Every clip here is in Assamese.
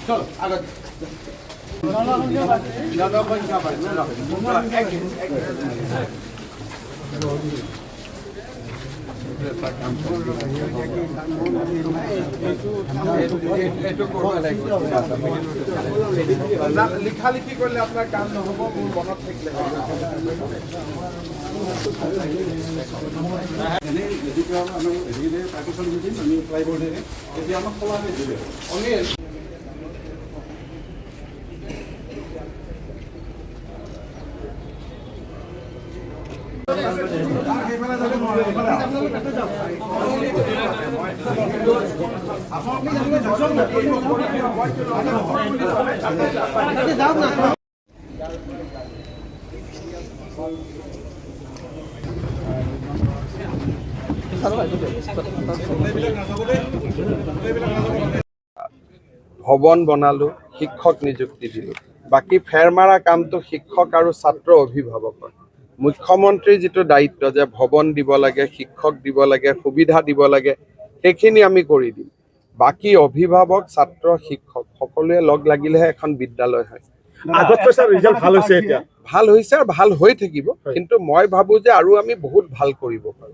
চলো আগে লিখালিখি কৰলে আপনাৰ কাম নহব মোৰ মনত থাকিলে ভৱন বনালো, শিক্ষক নিযুক্তি দিলো, বাকি ফেৰ মাৰা কামটো শিক্ষক আৰু ছাত্ৰ অভিভাৱকৰ। মুখ্যমন্ত্ৰীৰ যিটো দায়িত্ব যে ভৱন দিব লাগে, শিক্ষক দিব লাগে, সুবিধা দিব লাগে, সেইখিনি আমি কৰি দিম। বাকি অভিভাৱক, ছাত্ৰ, শিক্ষক সকলোৱে লগ লাগিলেহে এখন বিদ্যালয় হয়। ভাল হৈছে আৰু ভাল হৈ থাকিব, কিন্তু মই ভাবো যে আৰু আমি বহুত ভাল কৰিব পাৰোঁ।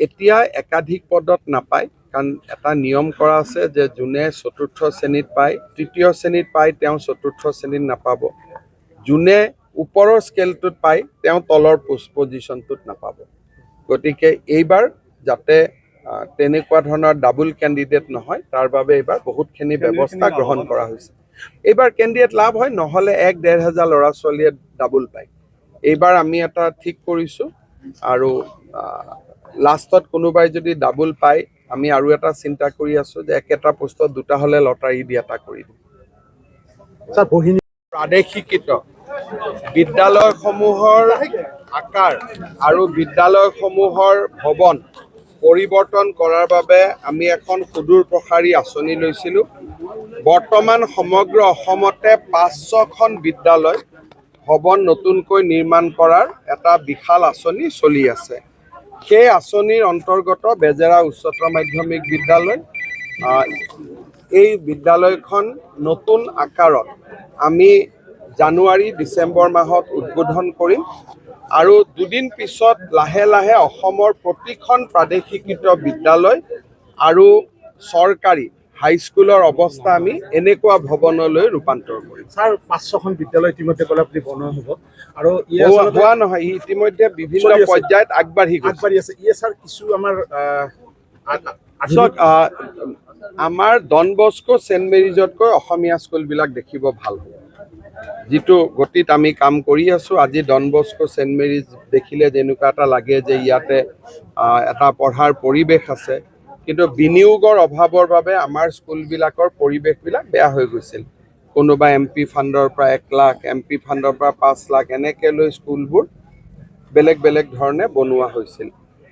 এতিয়া একাধিক পদত নাপায়, কাৰণ এটা নিয়ম কৰা আছে যে যোনে চতুৰ্থ শ্ৰেণীত পায়, তৃতীয় শ্ৰেণীত পায়, তেওঁ চতুৰ্থ শ্ৰেণীত নাপাব। যোনে ওপৰৰ স্কেলটোত পায়, তেওঁ তলৰ পজিশ্যনটোত নাপাব। গতিকে এইবাৰ যাতে তেনেকুৱা ধৰণৰ ডাবল কেণ্ডিডেট নহয়, তাৰ বাবে এইবাৰ বহুতখিনি ব্যৱস্থা গ্ৰহণ কৰা হৈছে। এইবাৰ কেণ্ডিডেট লাভ হয়, নহ'লে 1-1.5 হাজাৰ ল'ৰা ছোৱালীয়ে ডাবল পায়। এইবাৰ আমি এটা ঠিক কৰিছোঁ, আৰু লাষ্টত কোনোবাই যদি ডাবল পায়, আমি আৰু এটা চিন্তা কৰি আছোঁ যে একেটা পোষ্টত দুটা হ'লে লটাৰী দি এটা কৰি দিম। প্ৰাদেশিকৃত বিদ্যালয়সমূহৰ আকাৰ আৰু বিদ্যালয়সমূহৰ ভৱন পৰিৱৰ্তন কৰাৰ বাবে আমি এখন সুদূৰ প্ৰসাৰী আঁচনি লৈছিলোঁ। বৰ্তমান সমগ্ৰ অসমতে 500খন বিদ্যালয় ভৱন নতুনকৈ নিৰ্মাণ কৰাৰ এটা বিশাল আঁচনি চলি আছে। সেই আঁচনিৰ অন্তৰ্গত বেজেৰা উচ্চতৰ মাধ্যমিক বিদ্যালয়, এই বিদ্যালয়খন নতুন আকাৰত আমি জানুৱাৰী-ডিচেম্বৰ মাহত উদ্বোধন কৰিম, আৰু দুদিন পিছত লাহে লাহে অসমৰ প্ৰতিখন প্ৰাদেশিকৃত বিদ্যালয় আৰু চৰকাৰী হাইস্কুলৰ অৱস্থা আমি এনেকুৱা ভৱনলৈ ৰূপান্তৰ কৰিম। ছাৰ, 500খন বিদ্যালয় ইতিমধ্যে ক'লে আপুনি বনোৱা হ'ব, আৰু হোৱা নহয়, ইতিমধ্যে বিভিন্ন পৰ্যায়ত আগবাঢ়ি আছে। ছাৰ, কিছু আমাৰ ডন বস্কো, ছেইণ্ট মেৰিজতকৈ অসমীয়া স্কুলবিলাক দেখিব ভাল হ'ব। যিটো গতিত আমি কাম কৰি আছোঁ, আজি ডন বস্কো, ছেইণ্ট মেৰিজ দেখিলে যেনেকুৱা এটা লাগে যে ইয়াতে এটা পঢ়াৰ পৰিৱেশ আছে, কিন্তু বিনিয়োগৰ অভাৱৰ বাবে আমাৰ স্কুলবিলাকৰ পৰিৱেশবিলাক বেয়া হৈ গৈছিল। কোনোবা MP ফাণ্ডৰ পৰা 1 লাখ, MP ফাণ্ডৰ পৰা 5 লাখ, এনেকৈ লৈ স্কুলবোৰ বেলেগ বেলেগ ধৰণে বনোৱা হৈছিল।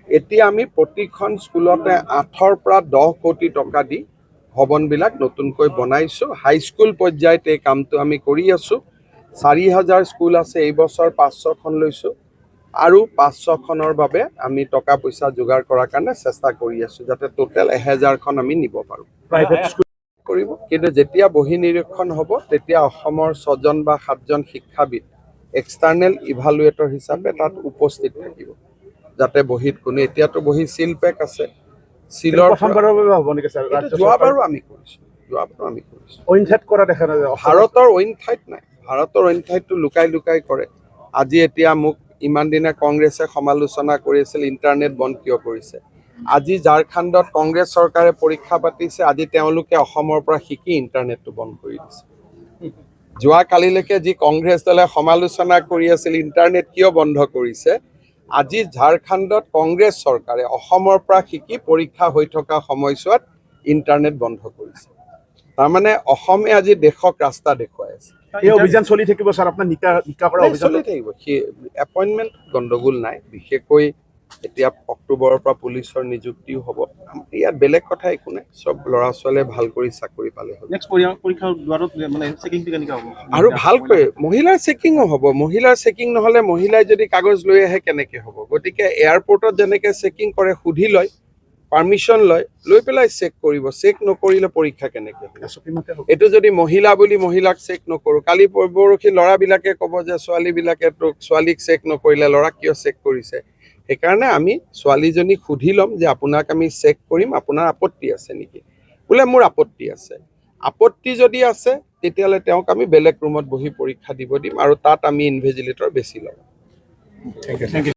এতিয়া আমি প্ৰতিখন স্কুলতে 8ৰ পৰা 10 কোটি টকা দি ভৱনবিলাক নতুনকৈ বনাইছোঁ। হাইস্কুল পৰ্যায়ত এই কামটো আমি কৰি আছোঁ। 4000 স্কুল আছে, এই বছৰ 500খন লৈছোঁ, আৰু 500খনৰ বাবে আমি টকা পইচা যোগাৰ কৰাৰ কাৰণে চেষ্টা কৰি আছোঁ, যাতে টোটেল 1000খন আমি নিব পাৰোঁ। প্ৰাইভেট স্কুল কৰিব, কিন্তু যেতিয়া বহি নিৰীক্ষণ হ'ব, তেতিয়া অসমৰ 6জন বা 7জন শিক্ষাবিদ এক্সটাৰ্নেল ইভালুৱেটৰ হিচাপে তাত উপস্থিত থাকিব, যাতে বহীত কোনো, এতিয়াতো বহি সিল পেক আছে, সিলৰ প্ৰথমবাৰৰ বাবে হ'ব নেকি ছাৰ? যোৱাবাৰো আমি কৰিছোঁ। অইন ঠাইত কৰা দেখা নাযায়, ভাৰতৰ অইন ঠাইত নাই। ভাৰতৰ অইন ঠাইতটো লুকাই লুকাই কৰে। আজি এতিয়া মোক ইমান দিনে কংগ্ৰেছে সমালোচনা কৰি আছিল, ইণ্টাৰনেট বন্ধ কিয় কৰিছে। আজি ঝাৰখণ্ডত কংগ্ৰেছ চৰকাৰে পৰীক্ষা পাতিছে, আজি তেওঁলোকে অসমৰ পৰা শিকি ইণ্টাৰনেটটো বন্ধ কৰি দিছে। যোৱাকালিলৈকে যি কংগ্ৰেছ দলে সমালোচনা কৰি আছিল ইণ্টাৰনেট কিয় বন্ধ কৰিছে, আজি ঝাৰখণ্ডত কংগ্ৰেছ চৰকাৰে অসমৰ পৰা শিকি পৰীক্ষা হৈ থকা সময়ছোৱাত ইণ্টাৰনেট বন্ধ কৰিছে। তাৰমানে অসমে আজি দেশক ৰাস্তা দেখুৱাই আছে। এই অভিযান চলি থাকিব ছাৰ, আপোনাৰ নিকা কৰা অভিযান চলি থাকিব। এপইণ্টমেণ্ট গণ্ডগোল নাই, বিশেষকৈ এতিয়া অক্টোবৰৰ পৰা পুলিচৰ নিযুক্তিও হ'ব। ইয়াত বেলেগ কথা একো নাই, চব ল'ৰা ছোৱালীয়ে ভাল কৰি চাকৰি পালে হ'ল। নেক্সট পৰীক্ষাৰ দ্বাৰত মানে চেকিংটো কেনেকৈ হ'ব? আৰু ভালকৈ মহিলাৰ চেকিঙো হ'ব। মহিলাৰ চেকিং নহ'লে মহিলাই যদি কাগজ লৈ আহে কেনেকৈ হ'ব? গতিকে এয়াৰপৰ্টত যেনেকৈ চেকিং কৰে, সুধি লয়, পাৰ্মিশ্যন লয়, লৈ পেলাই চেক কৰিব। চেক নকৰিলে পৰীক্ষা কেনেকৈ হ'ব? এছঅ'পি মতে হ'ব। এইটো যদি মহিলা বুলি মহিলাক চেক নকৰোঁ, কালি পৰহি ল'ৰাবিলাকে ক'ব যে ছোৱালীবিলাকে তোক ছোৱালীক চেক নকৰিলে, ল'ৰাক কিয় চেক কৰিছে? সেইকাৰণে আমি ছোৱালীজনীক সুধি ল'ম যে আপোনাক আমি চেক কৰিম, আপোনাৰ আপত্তি আছে নেকি? বোলে মোৰ আপত্তি আছে। আপত্তি যদি আছে তেতিয়াহ'লে তেওঁক আমি বেলেগ ৰুমত বহি পৰীক্ষা দিব দিম আৰু তাত আমি ইনভিজিলেটৰ বেছি ল'ম। Thank U.